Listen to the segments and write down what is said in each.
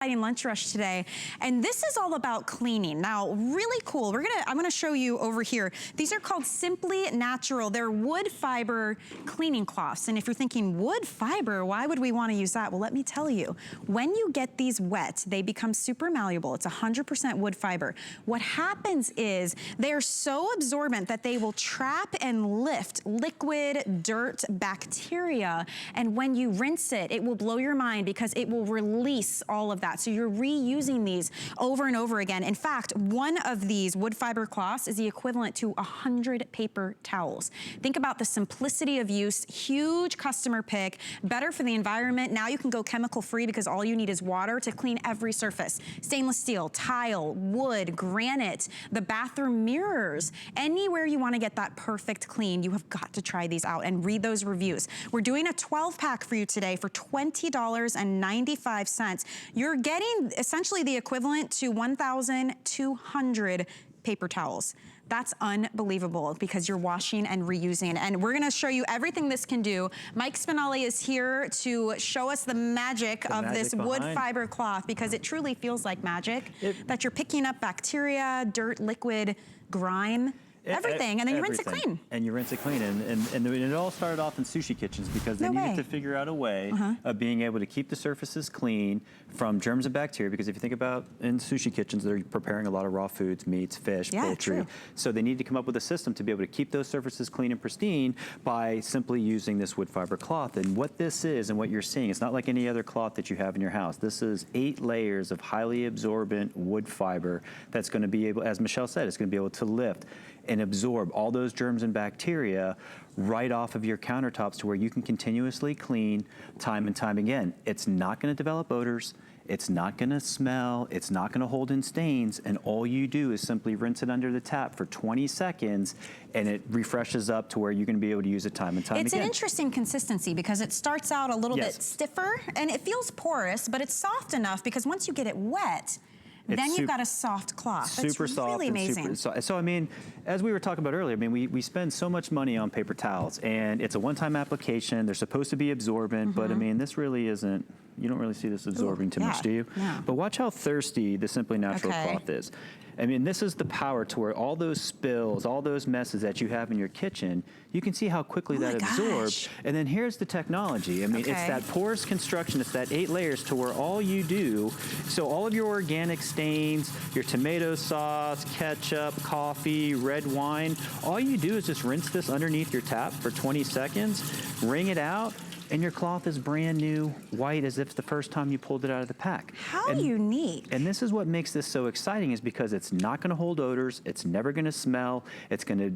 Lunch rush today, and this is all about cleaning. Now, really cool. I'm gonna show you over here. These are called Simply Natural. They're wood fiber cleaning cloths. And if you're thinking wood fiber, why would we want to use that? Well, let me tell you. When you get these wet, they become super malleable. It's 100% wood fiber. What happens is they're so absorbent that they will trap and lift liquid, dirt, bacteria. And when you rinse it, it will blow your mind because it will release all of that. So you're reusing these over and over again. In fact, one of these wood fiber cloths is the equivalent to 100 paper towels. Think about the simplicity of use, huge customer pick, better for the environment. Now you can go chemical free because all you need is water to clean every surface. Stainless steel, tile, wood, granite, the bathroom mirrors, anywhere you want to get that perfect clean, you have got to try these out and read those reviews. We're doing a 12 pack for you today for $20.95. You're getting essentially the equivalent to 1,200 paper towels. That's unbelievable because you're washing and reusing. And we're gonna show you everything this can do. Mike Spinelli is here to show us the magic of this wood fiber cloth because it truly feels like magic, that you're picking up bacteria, dirt, liquid, grime. Everything, and then you rinse it clean. And you rinse it clean. And it all started off in sushi kitchens because they needed to figure out a way of being able to keep the surfaces clean from germs and bacteria, because if you think about in sushi kitchens, they're preparing a lot of raw foods, meats, fish, poultry. True. So they need to come up with a system to be able to keep those surfaces clean and pristine by simply using this wood fiber cloth. And what this is and what you're seeing, it's not like any other cloth that you have in your house. This is 8 layers of highly absorbent wood fiber that's going to be able, as Michelle said, it's going to be able to lift and absorb all those germs and bacteria right off of your countertops to where you can continuously clean time and time again. It's not going to develop odors. It's not going to smell. It's not going to hold in stains. And all you do is simply rinse it under the tap for 20 seconds and it refreshes up to where you're going to be able to use it time and time again. It's an interesting consistency because it starts out a little bit stiffer and it feels porous, but it's soft enough because once you get it wet, then you've got a soft cloth. Super soft. Really amazing. So I mean, as we were talking about earlier, I mean, we spend so much money on paper towels and it's a one-time application. They're supposed to be absorbent, but I mean, this really isn't, you don't really see this absorbing too much, do you? No. But watch how thirsty the Simply Natural cloth is. I mean, this is the power to where all those spills, all those messes that you have in your kitchen, you can see how quickly that absorbs. And then here's the technology. I mean, it's that porous construction, it's that 8 layers to where all you do, so all of your organic stains, your tomato sauce, ketchup, coffee, red wine, all you do is just rinse this underneath your tap for 20 seconds, wring it out, and your cloth is brand new, white, as if it's the first time you pulled it out of the pack. How unique. And this is what makes this so exciting, is because it's not gonna hold odors, it's never gonna smell, it's gonna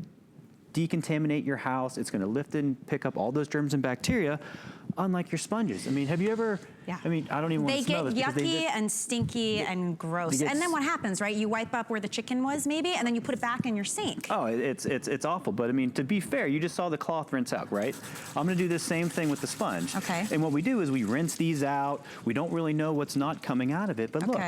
decontaminate your house, it's gonna lift and pick up all those germs and bacteria, unlike your sponges. I mean, have you ever, I mean, I don't even want to smell this. They get yucky and stinky and gross. And then what happens, right? You wipe up where the chicken was maybe, and then you put it back in your sink. Oh, it's awful. But I mean, to be fair, you just saw the cloth rinse out, right? I'm gonna do the same thing with the sponge. And what we do is we rinse these out. We don't really know what's not coming out of it, but look.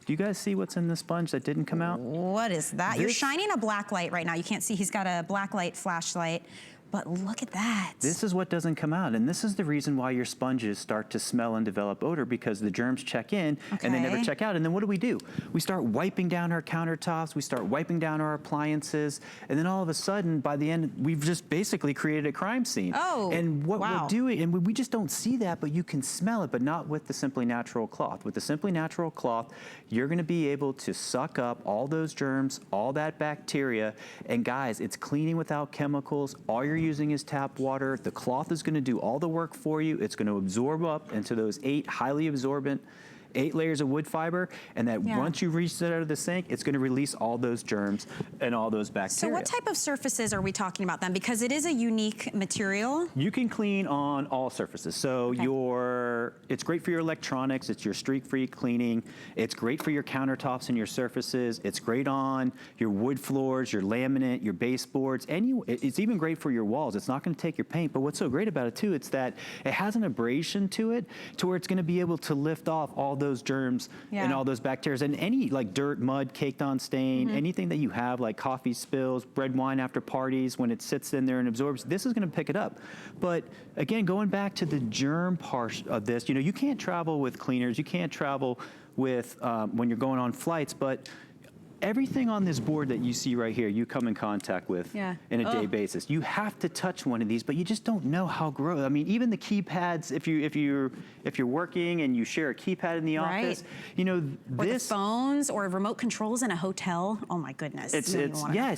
Do you guys see what's in the sponge that didn't come out? What is that? You're shining a black light right now. You can't see, he's got a black light flashlight. But look at that. This is what doesn't come out. And this is the reason why your sponges start to smell and develop odor, because the germs check in and they never check out. And then what do? We start wiping down our countertops, we start wiping down our appliances, and then all of a sudden, by the end, we've just basically created a crime scene. And what we're doing, and we just don't see that, but you can smell it, but not with the Simply Natural cloth. With the Simply Natural cloth, you're gonna be able to suck up all those germs, all that bacteria, and guys, it's cleaning without chemicals. All you're using is tap water. The cloth is going to do all the work for you. It's going to absorb up into those 8 highly absorbent 8 layers of wood fiber, and that once you reach it out of the sink, it's going to release all those germs and all those bacteria. So what type of surfaces are we talking about then? Because it is a unique material. You can clean on all surfaces. So it's great for your electronics. It's your streak-free cleaning. It's great for your countertops and your surfaces. It's great on your wood floors, your laminate, your baseboards. It's even great for your walls. It's not going to take your paint. But what's so great about it too, it's that it has an abrasion to it, to where it's going to be able to lift off all those germs and all those bacteria, and any like dirt, mud, caked on stain, anything that you have, like coffee spills, red wine after parties, when it sits in there and absorbs, this is going to pick it up. But again, going back to the germ part of this, you know, you can't travel with cleaners, you can't travel with when you're going on flights, but everything on this board that you see right here, you come in contact with in a day basis. You have to touch one of these, but you just don't know how gross. I mean, even the keypads. If you're working and you share a keypad in the office, you know, or the phones or remote controls in a hotel. Oh my goodness!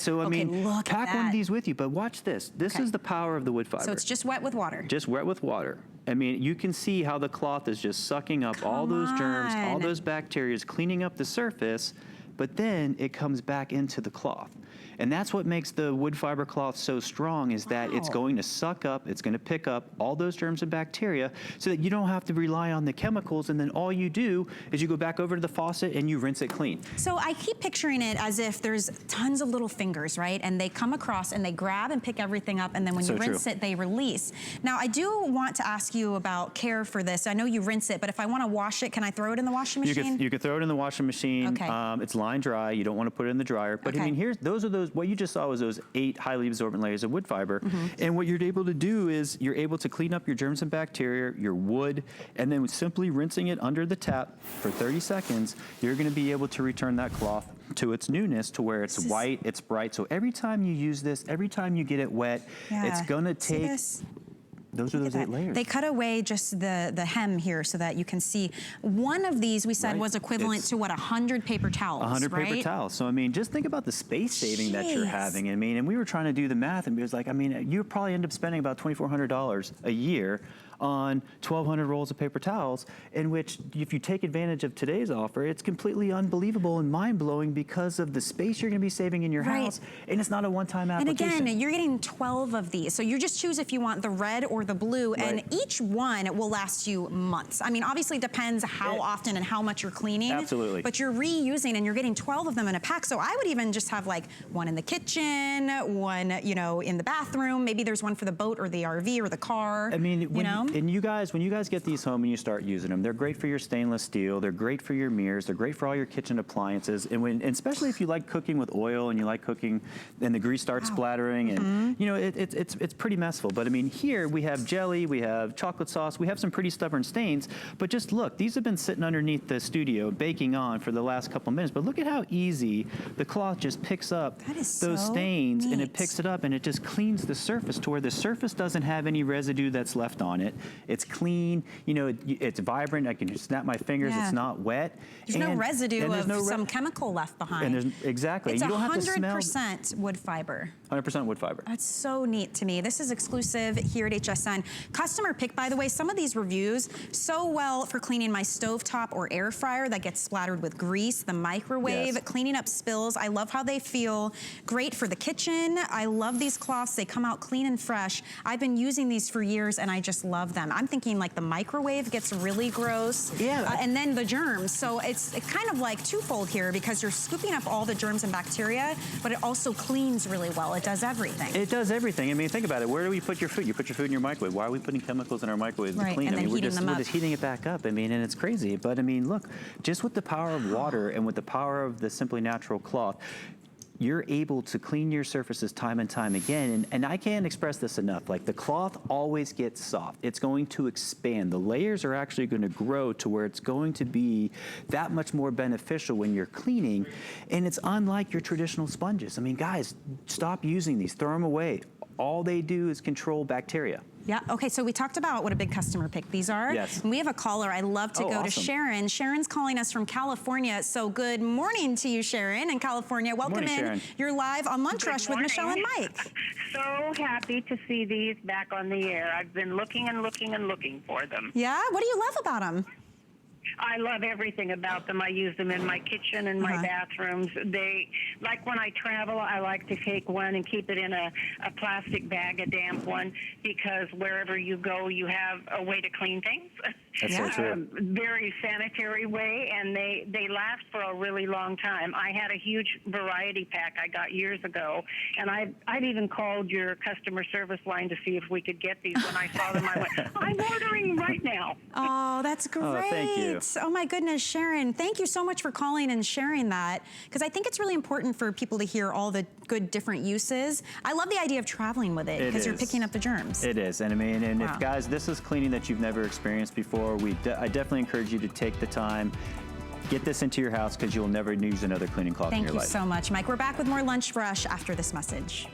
So I mean, pack one of these with you. But watch this. This is the power of the wood fiber. So it's just wet with water. Just wet with water. I mean, you can see how the cloth is just sucking up all those germs, all those bacteria, cleaning up the surface. But then it comes back into the cloth. And that's what makes the wood fiber cloth so strong, is that it's going to suck up, it's going to pick up all those germs and bacteria so that you don't have to rely on the chemicals, and then all you do is you go back over to the faucet and you rinse it clean. So I keep picturing it as if there's tons of little fingers, right? And they come across and they grab and pick everything up, and then when you rinse it, they release. Now, I do want to ask you about care for this. I know you rinse it, but if I want to wash it, can I throw it in the washing machine? You could throw it in the washing machine. It's line dry. You don't want to put it in the dryer. But I mean, what you just saw was those 8 highly absorbent layers of wood fiber. And what you're able to do is you're able to clean up your germs and bacteria, your wood, and then simply rinsing it under the tap for 30 seconds, you're going to be able to return that cloth to its newness, to where it's white, it's bright. So every time you use this, every time you get it wet, it's going to take... Those are those 8 layers. They cut away just the hem here so that you can see. One of these, we said, was equivalent to what, 100 paper towels, 100 paper towels. So, I mean, just think about the space saving that you're having. I mean, and we were trying to do the math, and it was like, I mean, you probably end up spending about $2,400 a year on 1,200 rolls of paper towels, in which, if you take advantage of today's offer, it's completely unbelievable and mind-blowing because of the space you're going to be saving in your house, and it's not a one-time application. And again, you're getting 12 of these, so you just choose if you want the red or the blue, and each one will last you months. I mean, obviously, it depends how often and how much you're cleaning. Absolutely. But you're reusing, and you're getting 12 of them in a pack, so I would even just have like one in the kitchen, one, you know, in the bathroom. Maybe there's one for the boat or the RV or the car. I mean, when you guys get these home and you start using them, they're great for your stainless steel, they're great for your mirrors, they're great for all your kitchen appliances, and especially if you like cooking with oil and you like cooking and the grease starts splattering, and you know, it's pretty messful. But I mean, here we have jelly, we have chocolate sauce, we have some pretty stubborn stains, but just look, these have been sitting underneath the studio baking on for the last couple minutes, but look at how easy the cloth just picks up those stains, and it picks it up and it just cleans the surface to where the surface doesn't have any residue that's left on it. It's clean, you know, it's vibrant. I can just snap my fingers. It's not wet. There's no residue of some chemical left behind. And exactly. It's you don't have to smell. 100% wood fiber. 100% wood fiber. That's so neat to me. This is exclusive here at HSN. Customer pick, by the way, some of these reviews, so well for cleaning my stovetop or air fryer that gets splattered with grease, the microwave, cleaning up spills. I love how they feel. Great for the kitchen. I love these cloths. They come out clean and fresh. I've been using these for years, and I just love them. I'm thinking like the microwave gets really gross. And then the germs. So it's kind of like twofold here, because you're scooping up all the germs and bacteria, but it also cleans really well. It does everything. It does everything. I mean, think about it. Where do we put your food? You put your food in your microwave. Why are we putting chemicals in our microwave to clean? And I mean, we're just heating it back up. I mean, and it's crazy. But I mean, look, just with the power of water and with the power of the Simply Natural cloth, you're able to clean your surfaces time and time again. And I can't express this enough. Like, the cloth always gets soft. It's going to expand. The layers are actually going to grow to where it's going to be that much more beneficial when you're cleaning. And it's unlike your traditional sponges. I mean, guys, stop using these. Throw them away. All they do is control bacteria. Yeah, okay, so we talked about what a big customer pick these are. Yes. And we have a caller. I love to go to Sharon. Sharon's calling us from California. So good morning to you, Sharon, in California. Welcome in. Sharon. You're live on Lunch Rush with Michelle and Mike. So happy to see these back on the air. I've been looking and looking and looking for them. Yeah? What do you love about them? I love everything about them. I use them in my kitchen and my bathrooms. They, like when I travel, I like to take one and keep it in a plastic bag, a damp one, because wherever you go, you have a way to clean things. That's so true. Very sanitary way, and they last for a really long time. I had a huge variety pack I got years ago, and I'd even called your customer service line to see if we could get these. When I saw them, I went, I'm ordering right now. Oh, that's great. Oh, thank you. Oh my goodness, Sharon, thank you so much for calling and sharing that, because I think it's really important for people to hear all the good different uses. I love the idea of traveling with it, because you're picking up the germs. It is, and I mean, and if guys, this is cleaning that you've never experienced before, I definitely encourage you to take the time. get this into your house because you'll never use another cleaning cloth in your life. Thank you so much, Mike. We're back with more Lunch Rush after this message.